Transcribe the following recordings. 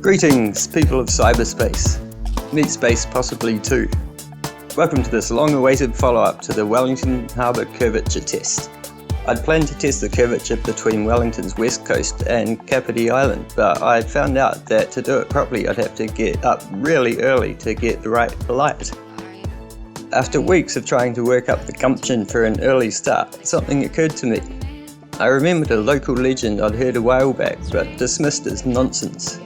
Greetings, people of cyberspace. Meat space possibly too. Welcome to this long-awaited follow-up to the Wellington Harbour curvature test. I'd planned to test the curvature between Wellington's west coast and Kapiti Island, but I found out that to do it properly I'd have to get up really early to get the right light. After weeks of trying to work up the gumption for an early start, something occurred to me. I remembered a local legend I'd heard a while back but dismissed as nonsense.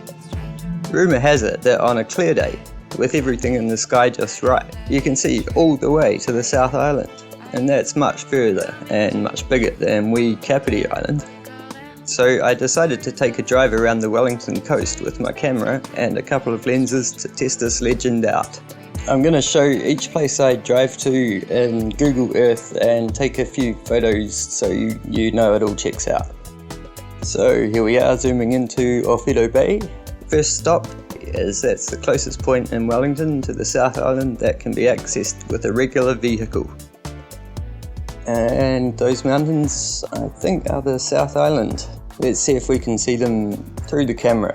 Rumour has it that on a clear day, with everything in the sky just right, you can see all the way to the South Island, and that's much further and much bigger than wee Kapiti Island. So I decided to take a drive around the Wellington coast with my camera and a couple of lenses to test this legend out. I'm going to show each place I drive to in Google Earth and take a few photos so you know it all checks out. So here we are zooming into Owhiro Bay. First stop is that's the closest point in Wellington to the South Island that can be accessed with a regular vehicle. And those mountains, I think, are the South Island. Let's see if we can see them through the camera.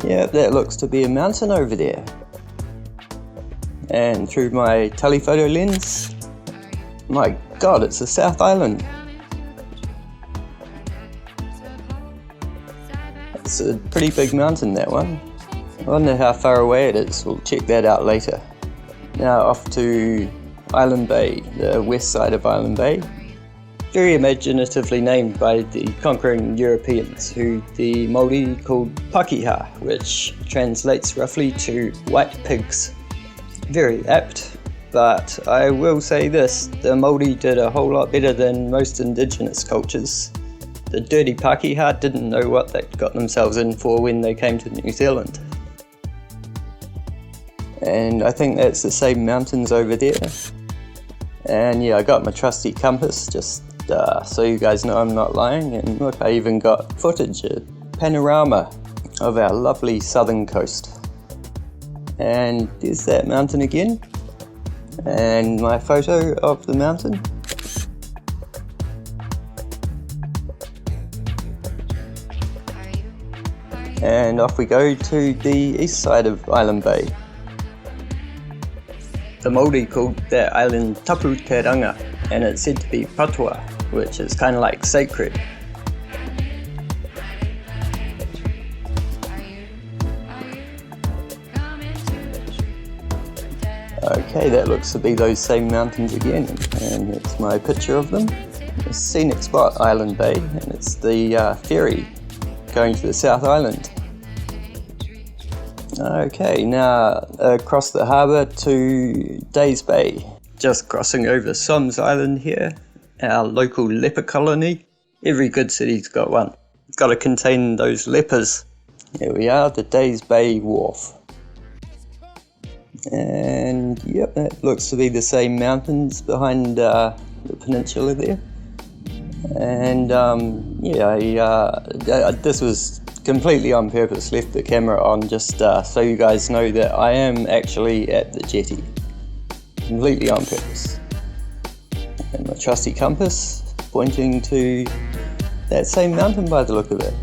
Yeah, that looks to be a mountain over there. And through my telephoto lens, my god, it's the South Island. It's a pretty big mountain, that one. I wonder how far away it is. We'll check that out later. Now off to Island Bay, the west side of Island Bay. Very imaginatively named by the conquering Europeans, who the Māori called Pakeha, which translates roughly to white pigs. Very apt, but I will say this, the Māori did a whole lot better than most indigenous cultures. The dirty Pakeha didn't know what they'd got themselves in for when they came to New Zealand. And I think that's the same mountains over there. And yeah, I got my trusty compass just so you guys know I'm not lying. And look, I even got footage, a panorama of our lovely southern coast. And there's that mountain again. And my photo of the mountain. And off we go to the east side of Island Bay. The Māori called that island Tapu Te Ranga, and it's said to be patoa, which is kind of like sacred. Okay, that looks to be those same mountains again, and it's my picture of them. A scenic spot, Island Bay, and it's the ferry going to the South Island. Okay, now across the harbour to Days Bay. Just crossing over Soms Island here, our local leper colony. Every good city's got one. It's got to contain those lepers. Here we are, the Days Bay Wharf. And yep, that looks to be the same mountains behind the peninsula there. And this was completely on purpose, left the camera on just so you guys know that I am actually at the jetty. Completely on purpose. And my trusty compass pointing to that same mountain by the look of it.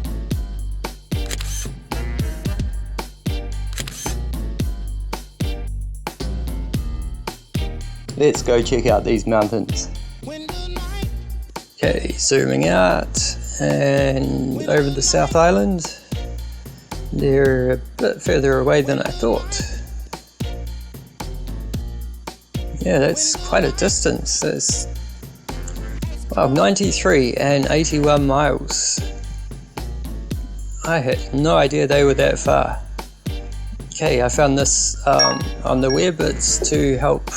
Let's go check out these mountains. Okay, zooming out and over the South Island. They're a bit further away than I thought. Yeah, that's quite a distance. That's 93 and 81 miles. I had no idea they were that far. Okay, I found this on the web. It's to help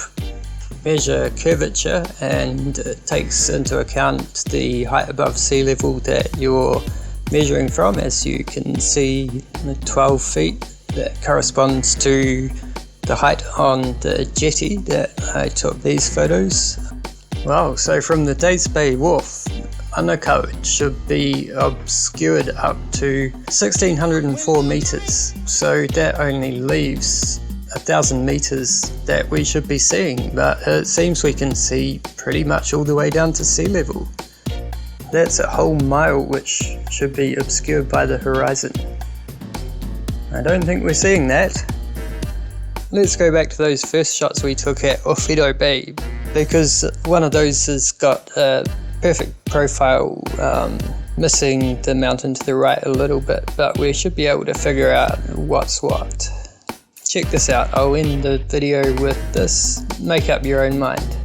measure curvature, and it takes into account the height above sea level that you're measuring from. As you can see, the 12 feet, that corresponds to the height on the jetty that I took these photos. Wow, so from the Days Bay Wharf, Anakau should be obscured up to 1604 meters, so that only leaves 1,000 meters that we should be seeing, but it seems we can see pretty much all the way down to sea level. That's a whole mile which should be obscured by the horizon. I don't think we're seeing that. Let's go back to those first shots we took at Orfido Bay, because one of those has got a perfect profile, missing the mountain to the right a little bit, but we should be able to figure out what's what. Check this out. I'll end the video with this. Make up your own mind.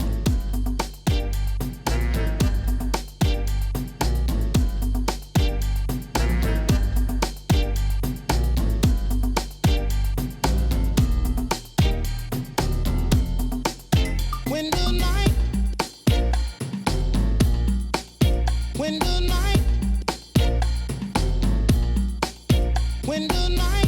When the night